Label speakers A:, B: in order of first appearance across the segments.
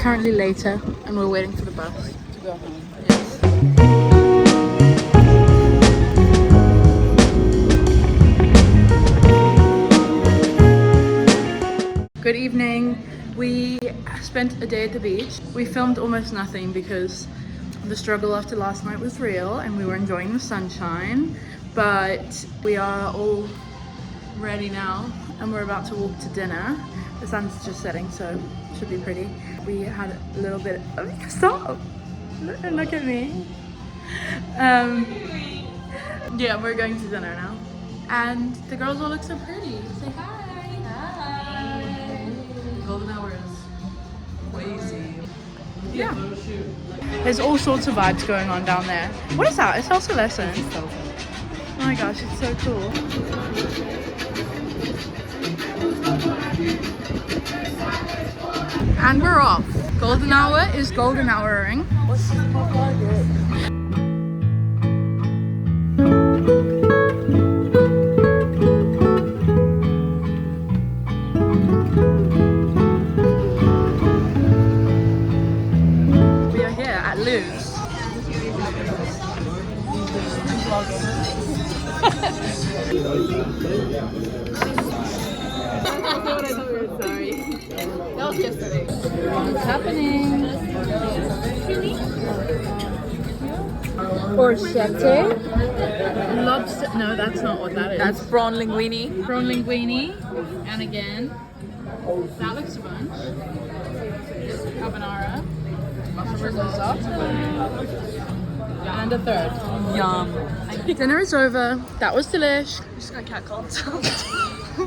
A: currently later and we're waiting for the bus to go home. Yes. Good evening. We spent a day at the beach. We filmed almost nothing because the struggle after last night was real and we were enjoying the sunshine, but we are all ready now and we're about to walk to dinner. The sun's just setting, so it should be pretty. We had a little bit of stop. Look at me. Yeah, we're going to dinner now. And the girls all look so pretty. Say hi. Hi. Golden hour is crazy. Yeah. There's all sorts of vibes going on down there. What is that? It's also lesson. Oh my gosh, it's so cool. And we're off. Golden hour is golden houring. We are here at Lou's. Sorry. That was yesterday. What's happening? Porchette. Lobster. No, that's not what that is.
B: That's prawn linguine.
A: Prawn linguine. And again, that looks a bunch. Carbonara. Mushroom risotto. And a third.
B: Yum.
A: Dinner is over. That was delish.
B: I'm just gonna catcall.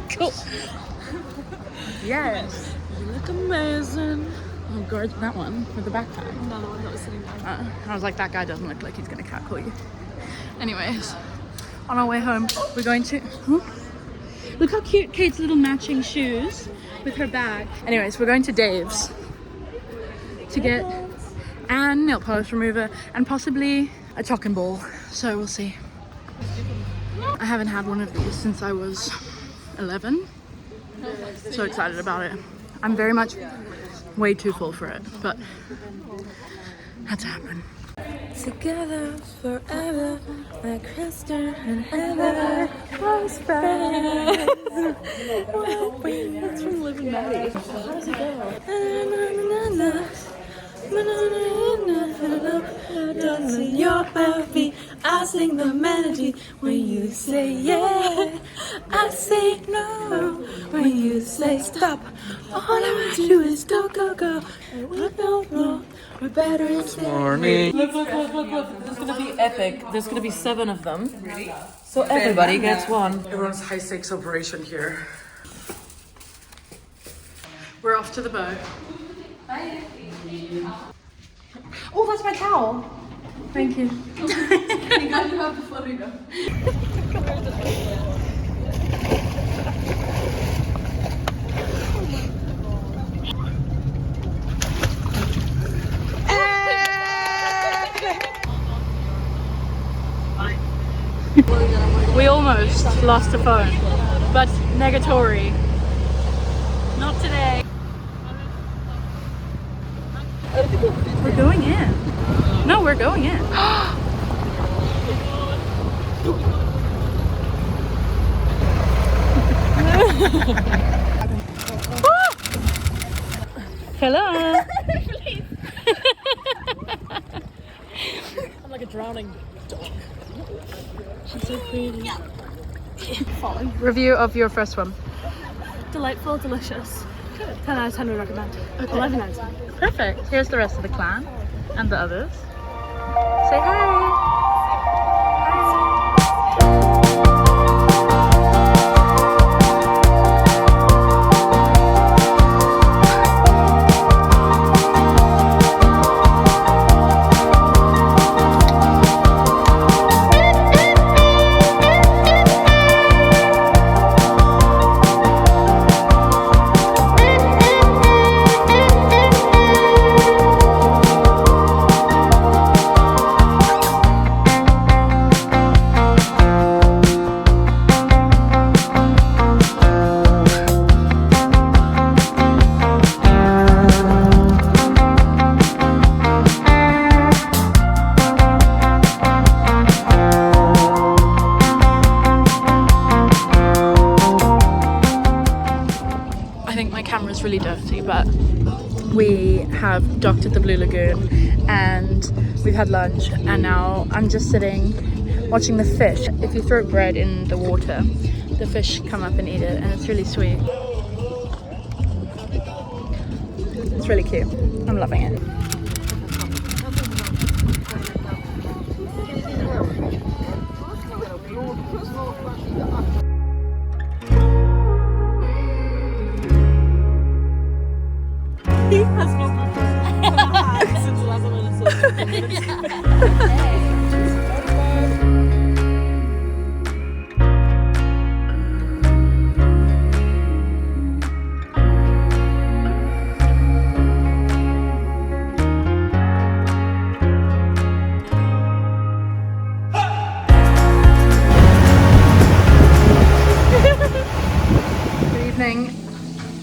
A: Cool. Yes.
B: You look amazing.
A: Oh, guard that one with the backpack.
B: No, the one that was sitting there.
A: I was like, that guy doesn't look like he's gonna catcall you. Anyways, on our way home, we're going to... Look how cute Kate's little matching shoes with her bag. Anyways, we're going to Dave's to get a nail polish remover and possibly a chalk and ball. So we'll see. I haven't had one of these since I was 11. So excited about it. I'm very much way too full for it, but had to happen.
B: Together forever, like Krista and Heather, close friends. That's from Liv and Maddie. How does it go? Your heartbeat, I sing the melody. When you say yeah, I say no. When you say stop, all I want to do is go, go, go. And we don't know, we're better instead.
C: Morning.
B: Look. This is gonna be epic. There's gonna be 7 of them. Really? So everybody gets one.
C: Everyone's high stakes operation here.
A: We're off to the boat.
B: Bye.
A: Oh, that's my towel. Thank you.
B: You got to have the photo.
A: We almost lost the phone, but negatory. Not today. We're going in. No, we're going in. Hello.
B: Please. I'm like a drowning dog. She's so pretty. Falling.
A: Review of your first one.
B: Delightful, delicious. 10 out of 10 would recommend. Okay. 11 out of 10.
A: Perfect. Here's the rest of the clan and the others. Say hi. camera's really dirty, but we have docked at the Blue Lagoon and we've had lunch, and now I'm just sitting watching the fish. If you throw bread in the water, the fish come up and eat it, and it's really sweet. It's really cute. I'm loving it.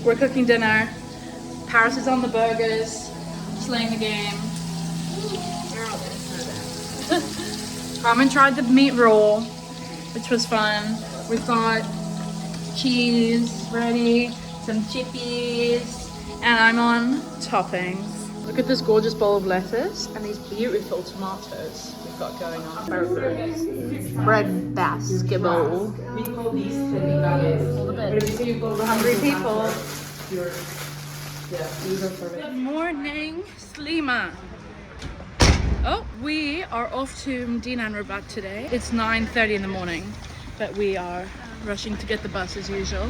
A: We're cooking dinner. Paris is on the burgers, slaying the game. Carmen tried the meat roll, which was fun. We've got cheese ready, some chippies, and I'm on toppings. Look at this gorgeous bowl of lettuce and these beautiful tomatoes we've got going on. Bread basket bowl.
C: We call these all the bits.
A: Hungry people.
C: Yeah, these are perfect.
A: Good morning, Slima. Oh, we are off to Mdina and Rabat today. It's 9:30 in the morning, but we are rushing to get the bus as usual.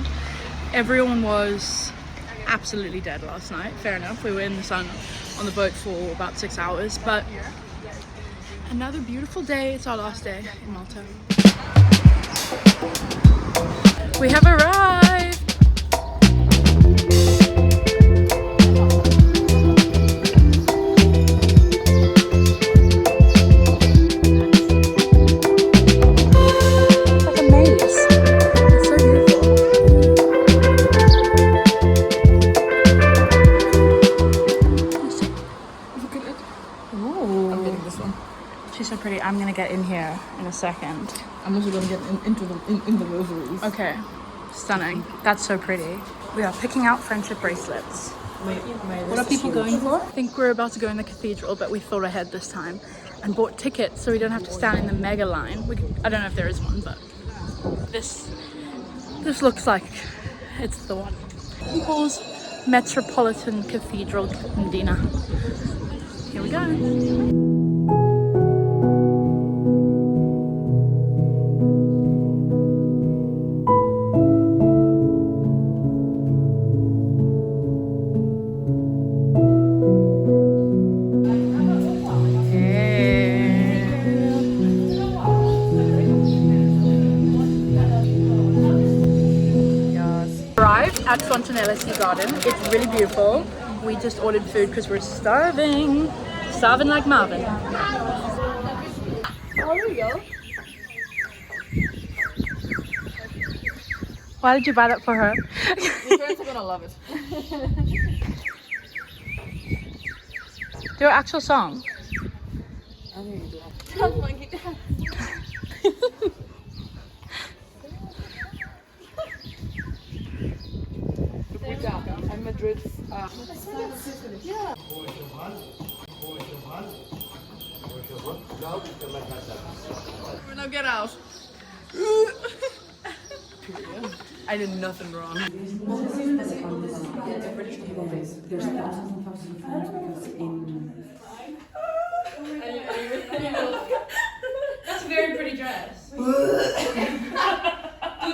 A: Everyone was absolutely dead last night. Fair enough. We were in the sun on the boat for about 6 hours, but another beautiful day. It's our last day in Malta. We have arrived. I'm gonna get in here in a second.
C: I'm also gonna get in the rosaries.
A: Okay, stunning. That's so pretty. We are picking out friendship bracelets.
C: What are people going for?
A: I think we're about to go in the cathedral, but we thought ahead this time and bought tickets so we don't have to stand in the mega line. I don't know if there is one, but this looks like it's the one. People's Metropolitan Cathedral, Mdina. Here we go. At Fontanella Sea Garden. It's really beautiful. We just ordered food because we're starving. Starving like Marvin.
B: Oh, there we go.
A: Why did you buy that for her?
B: Your parents are gonna love it.
A: Do an actual song.
B: I think you do. Tell monkey dance. I'm Madrid's. Yeah. Now get out. I did nothing wrong.
C: There's thousands and thousands of fans because in...
B: That's a very pretty dress. Dude,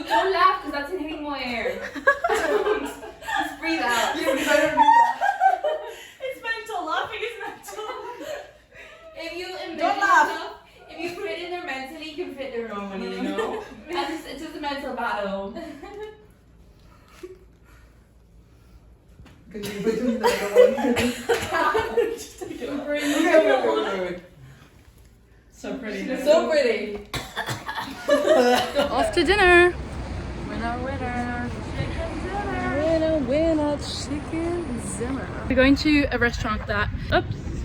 B: don't laugh because that's inhaling more air. Just breathe out. You better do that. It's mental. Laughing is mental. If you don't laugh. If you fit in there mentally, you can fit there normally, you know? It's just a mental battle.
C: Can you between that
B: Just take it over.
C: So pretty.
B: So pretty.
A: Off to dinner.
B: Winner.
A: Winner, chicken dinner. We're going to a restaurant that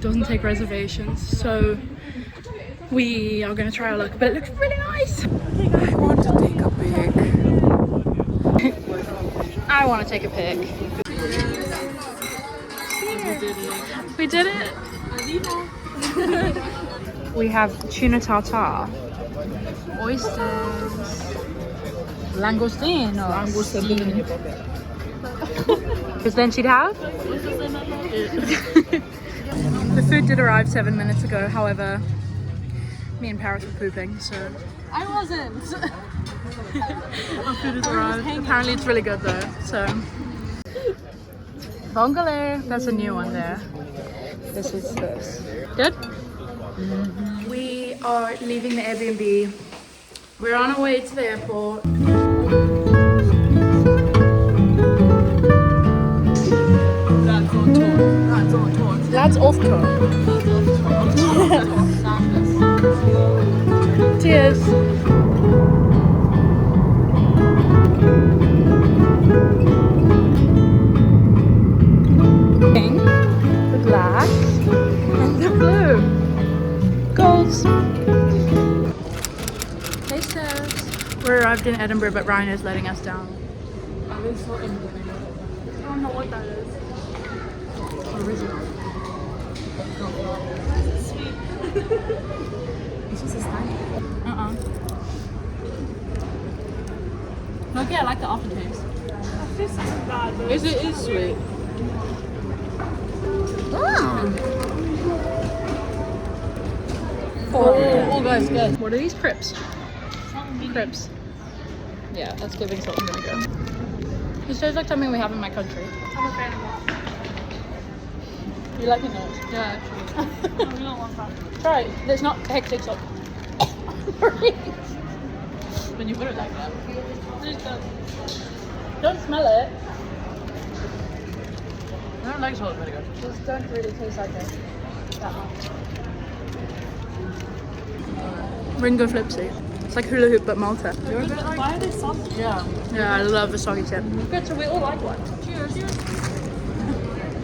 A: doesn't take reservations, so we are going to try our luck, but it looks really nice.
C: I want to take a pic.
A: I want to take a pic. We did it. We have tuna tartare, oysters, langoustine. Because then she'd have. The food did arrive 7 minutes ago. However, me and Paris were pooping, so
B: I wasn't.
A: our food has arrived. Apparently, it's really good though. So, Bongole. That's a new one there. This is this. Good. We are leaving the Airbnb. We're on our way to the airport.
B: That's on tour. That's on tour.
A: That's off tour. Cheers. Pink, the black, and the blue. Golds. Places. We're arrived in Edinburgh, but Ryan is letting us down. I don't know what that is. Original.
B: It's just a snack.
A: Okay, I like the aftertaste.
B: This isn't bad, but it is sweet.
A: Oh, guys, good. What are these? Crips. Crips. Yeah, that's giving salt and vinegar. This tastes like something we have in my country.
B: I'm a fan of that.
A: You like it not?
B: Yeah, actually. No, we don't want that.
A: Try it. There's not hectic salt.
B: When you put it like that. There's the...
A: Don't smell it.
B: I don't like salt and vinegar.
A: Just don't really taste like it that much. Ringo Flipsy. It's like hula hoop but Malta.
B: You're a bit like... Why are they salty? Yeah.
A: Yeah, I love a soggy tip.
B: Good, so we all like one. Cheers.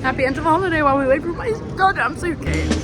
A: Happy end of holiday while we wait for my goddamn suitcase.